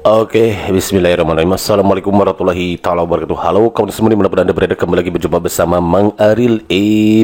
Oke, bismillahirrahmanirrahim. Assalamualaikum warahmatullahi ta'ala wabarakatuh. Halo kawan semua dimanapun anda berada, kembali lagi berjumpa bersama Mang Aril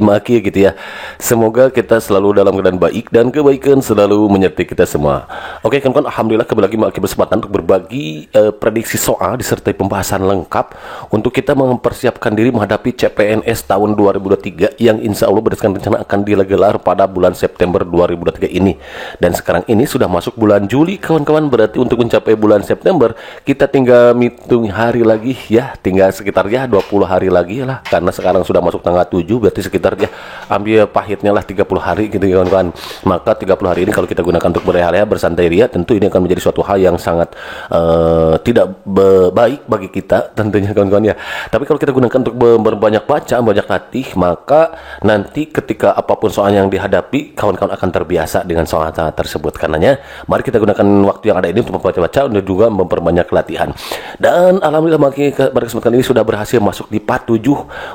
Maki gitu ya. Semoga kita selalu dalam keadaan baik dan kebaikan selalu menyertai kita semua. Oke kawan-kawan, alhamdulillah kembali lagi Maki berkesempatan untuk berbagi prediksi soal disertai pembahasan lengkap untuk kita mempersiapkan diri menghadapi CPNS tahun 2023 yang insya Allah berdasarkan rencana akan digelar pada bulan September 2023 ini. Dan sekarang ini sudah masuk bulan Juli kawan-kawan, berarti untuk mencapai bulan September kita tinggal hitung hari lagi ya, tinggal sekitar ya 20 hari lagi lah, karena sekarang sudah masuk tanggal 7, berarti sekitar ya ambil pahitnya lah 30 hari gitu kawan-kawan. Maka 30 hari ini kalau kita gunakan untuk berleha-leha bersantai ria, tentu ini akan menjadi suatu hal yang sangat tidak baik bagi kita tentunya kawan-kawan ya. Tapi kalau kita gunakan untuk berbanyak baca, banyak latih, maka nanti ketika apapun soal yang dihadapi, kawan-kawan akan terbiasa dengan soal tersebut. Karenanya mari kita gunakan waktu yang ada ini untuk membaca-baca dan juga memperbanyak latihan. Dan alhamdulillah pada kesempatan ini sudah berhasil masuk di part 7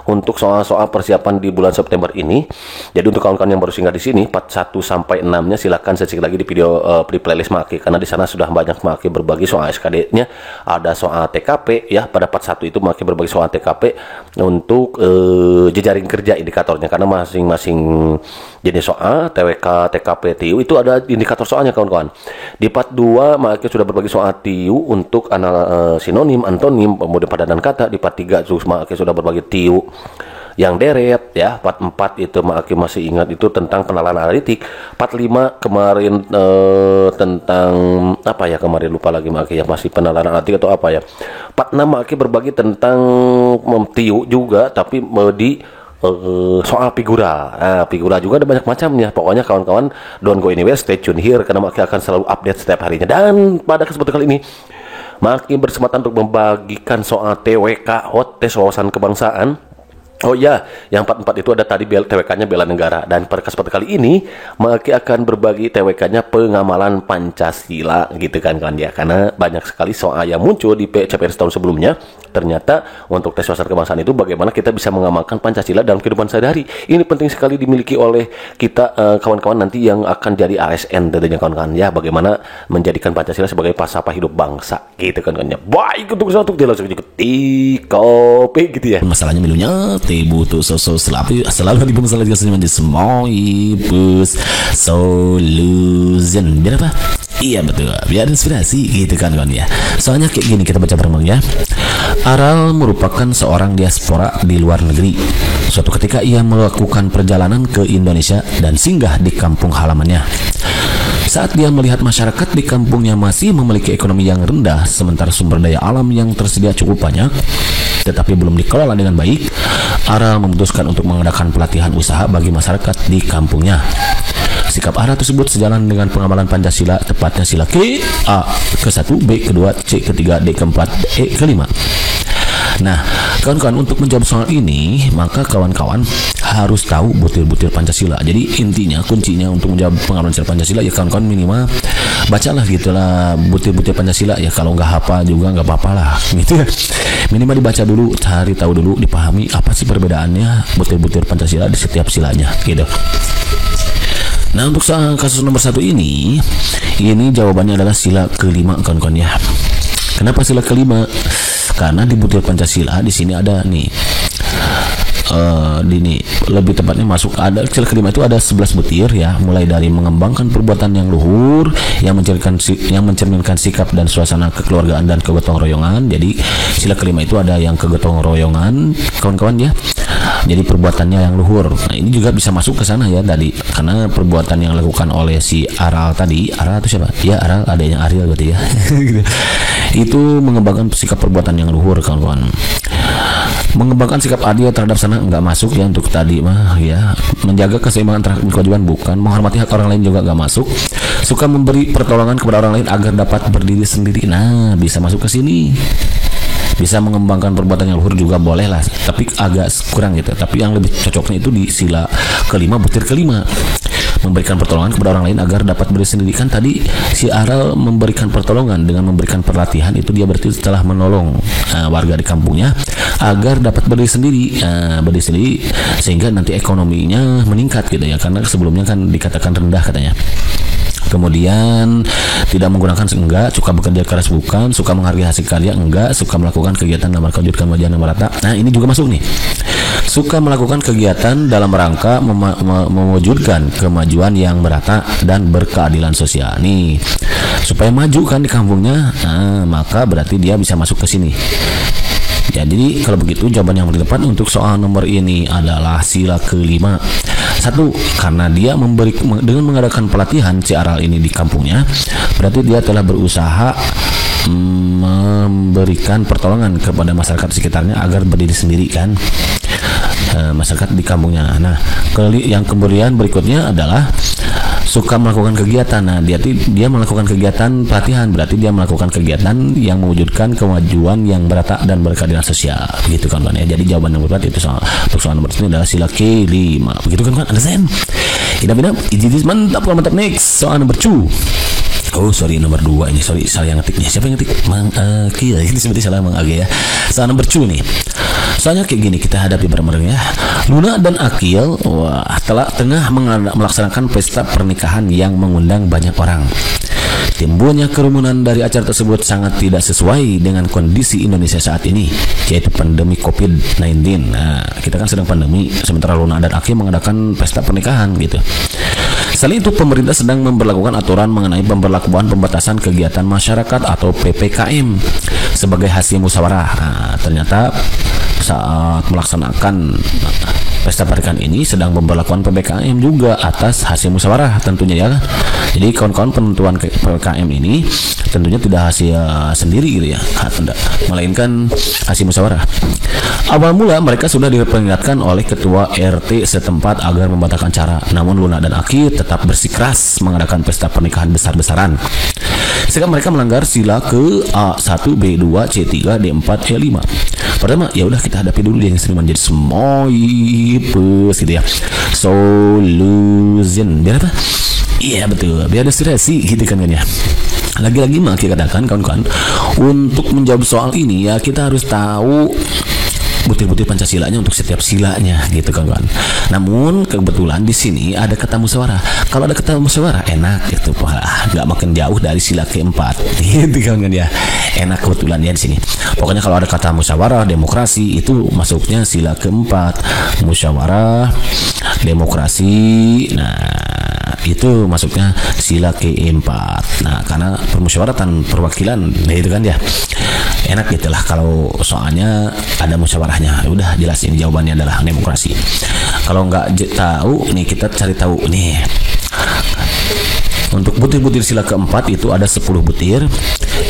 untuk soal-soal persiapan di bulan September ini. Jadi untuk kawan-kawan yang baru singgah di sini, part 1 sampai 6-nya silakan cek lagi di video di playlist Maki, karena di sana sudah banyak Maki berbagi soal SKD-nya. Ada soal TKP ya, pada part 1 itu Maki berbagi soal TKP untuk jejaring kerja indikatornya, karena masing-masing jenis soal TWK, TKP, TIU itu ada indikator soalnya kawan-kawan. Di part 2 Maki sudah berbagi soal TIU untuk sinonim, antonim, kemudian padanan kata. Di part 3 Maki sudah berbagi TIU yang deret ya. Part 4 itu Maki masih ingat itu tentang penalaran analitik. Part 5 kemarin tentang apa ya, kemarin lupa lagi Maki yang masih penalaran analitik atau apa ya. Part 6 Maki berbagi tentang TIU juga, tapi di soal figura. Nah, figura juga ada banyak macamnya. Pokoknya kawan-kawan don't go anywhere, stay tune here, karena Maki akan selalu update setiap harinya. Dan pada kesempatan kali ini Maki berkesempatan untuk membagikan soal TWK, hot tes wawasan kebangsaan. Oh ya, yang 44 itu ada tadi TWK-nya bela negara. Dan pada kesempatan kali ini Maki akan berbagi TWK-nya pengamalan Pancasila gitu kan ya. Karena banyak sekali soal yang muncul di CPNS tahun sebelumnya. Ternyata untuk tes wawasan kebangsaan itu bagaimana kita bisa mengamalkan Pancasila dalam kehidupan sehari-hari. Ini penting sekali dimiliki oleh kita kawan-kawan nanti yang akan jadi ASN tentunya kawan-kawan ya. Bagaimana menjadikan Pancasila sebagai falsafah hidup bangsa gitu kan ya. Baik, untuk dia langsung ikut kopi gitu ya. Masalahnya milunya butuh selalu di masalah juga senyum di semua bus solution biar apa? Iya betul, biar inspirasi gitu kan ya. Soalnya kayak gini, kita baca bareng ya. Aral merupakan seorang diaspora di luar negeri. Suatu ketika ia melakukan perjalanan ke Indonesia dan singgah di kampung halamannya. Saat dia melihat masyarakat di kampungnya masih memiliki ekonomi yang rendah, sementara sumber daya alam yang tersedia cukup banyak, tetapi belum dikelola dengan baik, Aral memutuskan untuk mengadakan pelatihan usaha bagi masyarakat di kampungnya. Sikap Aral tersebut sejalan dengan pengamalan Pancasila, tepatnya sila K, A ke-1, B ke-2, C ke-3, D ke-4, E ke-5. Nah, kawan-kawan, untuk menjawab soal ini, maka kawan-kawan harus tahu butir-butir Pancasila. Jadi intinya, kuncinya untuk menjawab pengamalan Pancasila ya kawan-kawan minimal bacalah gitulah butir-butir Pancasila ya. Kalau nggak hafal juga nggak apa-apa lah gitu ya. Minimal dibaca dulu, cari tahu dulu, dipahami apa sih perbedaannya butir-butir Pancasila di setiap silanya gitu. Nah, untuk kasus nomor 1 ini jawabannya adalah sila kelima kawan-kawan ya. Kenapa sila kelima? Karena di butir Pancasila di sini ada nih lebih tepatnya masuk ada sila kelima itu ada 11 butir ya, mulai dari mengembangkan perbuatan yang luhur yang mencerminkan sikap dan suasana kekeluargaan dan kegotong royongan. Jadi sila kelima itu ada yang kegotong royongan kawan-kawan ya. Jadi perbuatannya yang luhur. Nah, ini juga bisa masuk ke sana ya tadi, karena perbuatan yang dilakukan oleh si Aral tadi. Aral itu siapa? Ya Aral, adanya Ariel berarti ya. Itu mengembangkan sikap perbuatan yang luhur kawan-kawan. Mengembangkan sikap adil terhadap sana nggak masuk ya untuk tadi mah ya. Menjaga keseimbangan terhadap kewajiban bukan. Menghormati hak orang lain juga nggak masuk. Suka memberi pertolongan kepada orang lain agar dapat berdiri sendiri, nah bisa masuk ke sini. Bisa mengembangkan perbuatan yang luhur juga boleh lah, tapi agak kurang gitu. Tapi yang lebih cocoknya itu di sila kelima, butir kelima, memberikan pertolongan kepada orang lain agar dapat berdiri sendiri. Kan tadi si Aral memberikan pertolongan dengan memberikan pelatihan, itu dia berarti setelah menolong warga di kampungnya agar dapat berdiri sendiri, sehingga nanti ekonominya meningkat gitu ya, karena sebelumnya kan dikatakan rendah katanya. Kemudian tidak menggunakan enggak, suka bekerja keras bukan, suka menghargai hasil karya enggak, suka melakukan kegiatan dalam rangka kemajuan yang merata. Nah, ini juga masuk nih. Suka melakukan kegiatan dalam rangka mewujudkan kemajuan yang merata dan berkeadilan sosial. Nih, supaya maju kan di kampungnya, maka berarti dia bisa masuk ke sini. Jadi kalau begitu jawaban yang tepat untuk soal nomor ini adalah sila kelima. 1. Karena dia dengan mengadakan pelatihan si Aral ini di kampungnya, berarti dia telah berusaha memberikan pertolongan kepada masyarakat sekitarnya agar berdiri sendiri kan, masyarakat di kampungnya. Nah, yang kemudian berikutnya adalah suka melakukan kegiatan. Nah, dia melakukan kegiatan pelatihan, berarti dia melakukan kegiatan yang mewujudkan kemajuan yang merata dan berkeadilan sosial. Begitu kan ya. Jadi jawaban yang tepat itu untuk soal nomor ini adalah sila kelima. Begitu kan? Understand? Idam, mantap next. Soal nomor 2. Oh sorry, nomor 2 ini, sorry salah yang ngetik nih. Siapa yang ngetik? Mang Akil. Ini seperti salah Mang Age ya. Soal nomor 2 nih. Soalnya kayak gini, kita hadapi bareng-bareng ya. Luna dan Akil tengah melaksanakan pesta pernikahan yang mengundang banyak orang. Timbulnya kerumunan dari acara tersebut sangat tidak sesuai dengan kondisi Indonesia saat ini, yaitu pandemi COVID-19. Nah, kita kan sedang pandemi, sementara Luna dan Akil mengadakan pesta pernikahan gitu. Selain itu, pemerintah sedang memberlakukan aturan mengenai pemberlakuan pembatasan kegiatan masyarakat atau PPKM sebagai hasil musyawarah. Nah, ternyata saat melaksanakan pesta pernikahan ini sedang memberlakukan PPKM juga atas hasil musyawarah tentunya ya. Jadi kawan-kawan penentuan PPKM ini tentunya tidak hasil sendiri gitu ya, melainkan hasil musyawarah. Awal mula mereka sudah diperingatkan oleh ketua RT setempat agar membatalkan acara. Namun Luna dan Aki tetap bersikeras mengadakan pesta pernikahan besar-besaran. Sekarang mereka melanggar sila ke A1, B2, C3, D4, E5. Pertama, ya udah kita hadapi dulu yang sering menjadi semoipes gitu ya. Solution. Biar apa? Iya betul, biar ada sirasi gitu kan ya. Lagi-lagi Maki katakan kawan-kawan, untuk menjawab soal ini ya kita harus tahu butir-butir Pancasilanya untuk setiap silanya gitu kan. Namun kebetulan di sini ada kata musyawarah. Kalau ada kata musyawarah enak gitu, nggak makin jauh dari sila keempat gitu kan ya. Enak kebetulan ya di sini. Pokoknya kalau ada kata musyawarah, demokrasi itu masuknya sila keempat. Musyawarah, demokrasi. Nah, itu masuknya sila keempat. Nah, karena permusyawaratan perwakilan, nah itu kan ya. Enak gitu lah kalau soalnya ada musyawarahnya. Udah jelas ini jawabannya adalah demokrasi. Kalau nggak tahu nih kita cari tahu nih. Untuk butir-butir sila keempat itu ada 10 butir.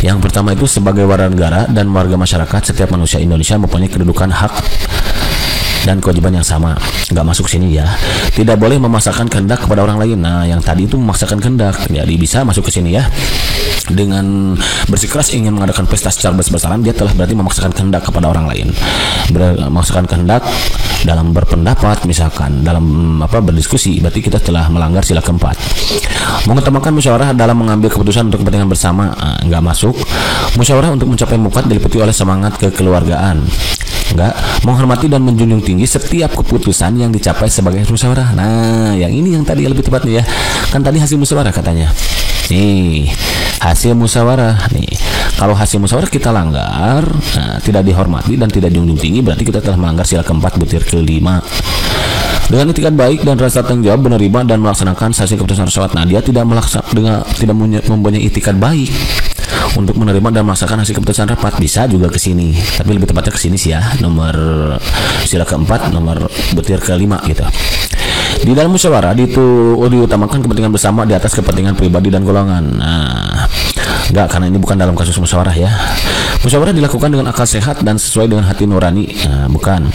Yang pertama itu sebagai warga negara dan warga masyarakat, setiap manusia Indonesia mempunyai kedudukan, hak dan kewajiban yang sama. Nggak masuk sini ya. Tidak boleh memaksakan kehendak kepada orang lain. Nah, yang tadi itu memaksakan kehendak, jadi bisa masuk ke sini ya. Dengan bersikeras ingin mengadakan pesta secara besar-besaran, dia telah berarti memaksakan kehendak kepada orang lain. Memaksakan kehendak dalam berpendapat, misalkan dalam berdiskusi, berarti kita telah melanggar sila keempat. Mengutamakan musyawarah dalam mengambil keputusan untuk kepentingan bersama, nggak masuk. Musyawarah untuk mencapai mukat diliputi oleh semangat kekeluargaan. Enggak, menghormati dan menjunjung tinggi setiap keputusan yang dicapai sebagai musyawarah. Nah, yang ini yang tadi lebih tepatnya ya. Kan tadi hasil musyawarah katanya. Nih, hasil musyawarah nih. Kalau hasil musyawarah kita langgar, tidak dihormati dan tidak junjung tinggi, berarti kita telah melanggar sila keempat butir kelima. Dengan itikat baik dan rasa tanggung jawab menerima dan melaksanakan hasil keputusan tersebut. Nah, dia tidak mempunyai itikat baik untuk menerima dan melaksanakan hasil keputusan rapat. Bisa juga ke sini, tapi lebih tepatnya ke sini sih ya, nomor sila keempat, nomor butir kelima gitu. Di dalam musyawarah diutamakan kepentingan bersama di atas kepentingan pribadi dan golongan. Nah, enggak, karena ini bukan dalam kasus musyawarah ya. Musyawarah dilakukan dengan akal sehat dan sesuai dengan hati nurani. Nah, bukan.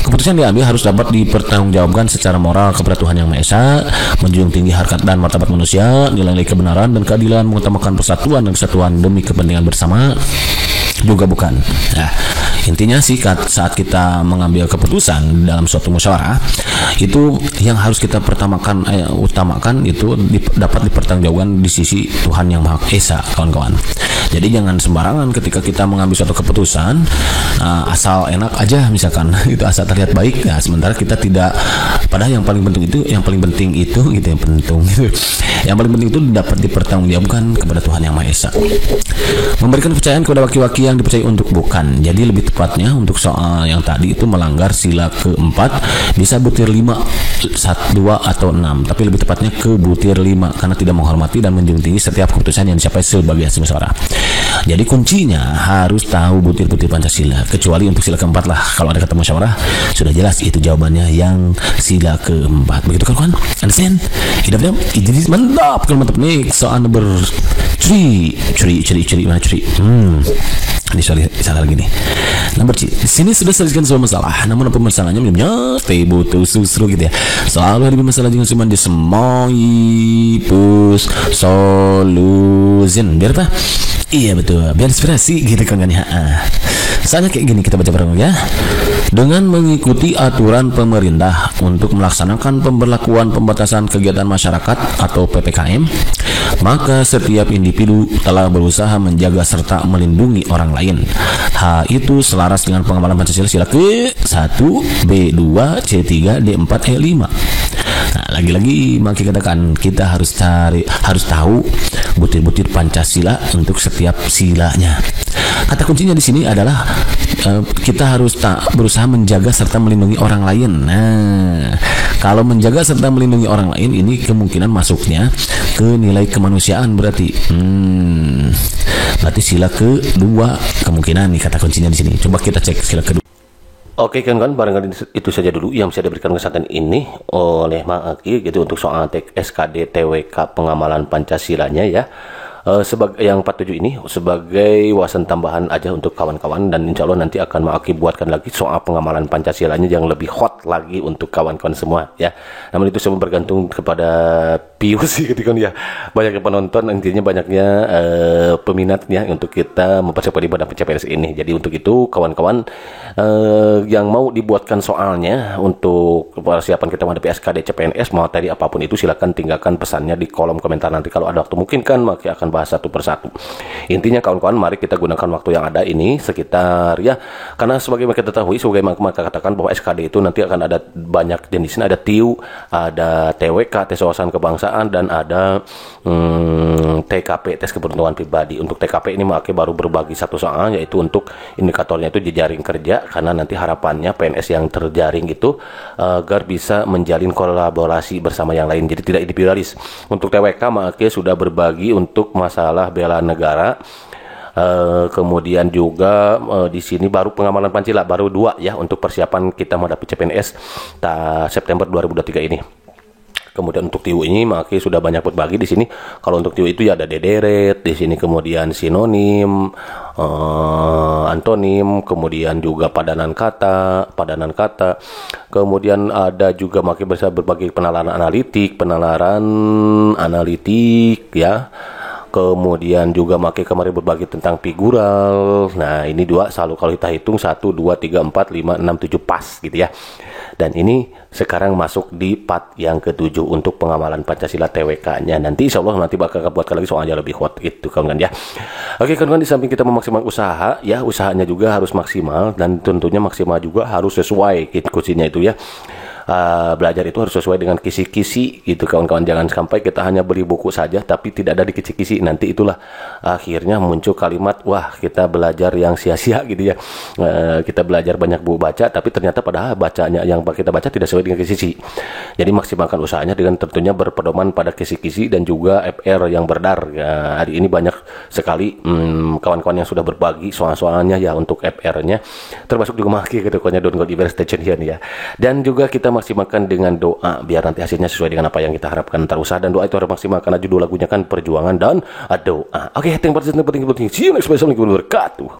Keputusan diambil harus dapat dipertanggungjawabkan secara moral kepada Tuhan Yang Maha Esa, menjunjung tinggi harkat dan martabat manusia, nilai-nilai kebenaran dan keadilan, mengutamakan persatuan dan kesatuan demi kepentingan bersama. Juga bukan. Nah, Intinya sih saat kita mengambil keputusan dalam suatu musyawarah, itu yang harus kita utamakan itu dapat dipertanggungjawabkan di sisi Tuhan Yang Maha Esa, kawan-kawan. Jadi jangan sembarangan ketika kita mengambil suatu keputusan asal enak aja misalkan itu asal terlihat baik. Nah, sementara kita tidak, padahal yang paling penting itu yang paling penting itu dapat dipertanggungjawabkan kepada Tuhan Yang Maha Esa. Memberikan kepercayaan kepada waki-waki yang dipercaya untuk bukan. Jadi lebih tepatnya untuk soal yang tadi itu melanggar sila keempat, bisa butir 5, 1, 2 atau 6, tapi lebih tepatnya ke butir 5 karena tidak menghormati dan menjunjung tinggi setiap keputusan yang dicapai sebagai hasil musyawarah. Jadi kuncinya harus tahu butir-butir Pancasila, kecuali untuk sila keempat lah. Kalau ada kata musyawarah, sudah jelas itu jawabannya yang sila keempat. Begitu kan, kawan? Understand? Idam-idam, jadi mantap. Kalau mantap nih, soal number 3. Mana curi? Ini salah lagi nih. Nomor C. Di sini sudah selesaikan semua masalah. Namun apa masalahnya belum nyata, butuh susru gitu ya. Soal hari masalah jangan cuma disemai pus solution. Biar apa? Iya betul, biar inspirasi gitu kan ya. Soalnya kayak gini, kita baca bareng ya. Dengan mengikuti aturan pemerintah untuk melaksanakan pemberlakuan pembatasan kegiatan masyarakat atau PPKM, maka setiap individu telah berusaha menjaga serta melindungi orang lain. Hal itu selaras dengan pengamalan Pancasila sila ke-1, B2, C3, D4, E5. Nah, lagi-lagi maka katakan kita harus tahu butir-butir Pancasila untuk setiap silanya. Kata kuncinya di sini adalah kita harus berusaha menjaga serta melindungi orang lain. Nah, kalau menjaga serta melindungi orang lain ini kemungkinan masuknya ke nilai kemanusiaan berarti. Berarti sila kedua kemungkinan nih kata kuncinya di sini. Coba kita cek sila kedua. Oke kan, barangkali itu saja dulu yang bisa diberikan kesempatan ini oleh Maki gitu untuk soal SKD TWK pengamalan Pancasilanya ya. Sebagai yang 47 ini sebagai wawasan tambahan aja untuk kawan-kawan, dan insya Allah nanti akan Maki buatkan lagi soal pengamalan Pancasilanya yang lebih hot lagi untuk kawan-kawan semua ya. Namun itu semua bergantung kepada views gitu kan ya, banyaknya penonton, intinya banyaknya peminatnya untuk kita mempercepat ibadah CPNS ini. Jadi untuk itu kawan-kawan yang mau dibuatkan soalnya untuk persiapan kita menghadapi SKD CPNS mau tadi apapun itu, silakan tinggalkan pesannya di kolom komentar. Nanti kalau ada waktu mungkin kan Maki akan bahas satu persatu. Intinya kawan-kawan, mari kita gunakan waktu yang ada ini sekitar ya, karena sebagai kita ketahui, sebagai maka katakan bahwa SKD itu nanti akan ada banyak jenisnya, ada TIU, ada TWK, tes wawasan kebangsaan, dan ada TKP, tes keberuntungan pribadi. Untuk TKP ini Maki baru berbagi satu soal, yaitu untuk indikatornya itu jejaring kerja, karena nanti harapannya PNS yang terjaring itu agar bisa menjalin kolaborasi bersama yang lain, jadi tidak individualis. Untuk TWK Maki sudah berbagi untuk masalah bela negara. Kemudian juga di sini baru pengamalan Pancasila baru 2 ya untuk persiapan kita menghadapi CPNS September 2023 ini. Kemudian untuk TIU ini Maki sudah banyak berbagi di sini. Kalau untuk TIU itu ya ada dederet di sini, kemudian sinonim, antonim, kemudian juga padanan kata. Kemudian ada juga Maki bisa berbagi penalaran analitik ya. Kemudian juga Maki kemarin berbagi tentang figural. Nah, ini 2 selalu kalau kita hitung 1, 2, 3, 4, 5, 6, 7 pas gitu ya. Dan ini sekarang masuk di part yang ke-7 untuk pengamalan Pancasila TWK-nya. Nanti insya Allah nanti bakal buatkan lagi soalnya lebih hot itu kan ya. Oke kan, di samping kita memaksimalkan usaha ya, usahanya juga harus maksimal, dan tentunya maksimal juga harus sesuai kuncinya itu ya. Belajar itu harus sesuai dengan kisi-kisi gitu kawan-kawan. Jangan sampai kita hanya beli buku saja tapi tidak ada di kisi-kisi. Nanti itulah akhirnya muncul kalimat, wah kita belajar yang sia-sia gitu ya. Kita belajar banyak buku baca tapi ternyata padahal bacanya yang kita baca tidak sesuai dengan kisi-kisi. Jadi maksimalkan usahanya dengan tentunya berpedoman pada kisi-kisi dan juga FR yang berdar ya. Hari ini banyak sekali kawan-kawan yang sudah berbagi soal-soalnya ya untuk FR-nya, termasuk juga Maki gitu kan ya, don't go diverse station here ya. Dan juga kita maksimalkan dengan doa biar nanti hasilnya sesuai dengan apa yang kita harapkan antar usaha dan doa itu harus maksimal, karena judul lagunya kan perjuangan dan doa. Oke, yang penting. See you next time. Assalamualaikum warahmatullahi wabarakatuh.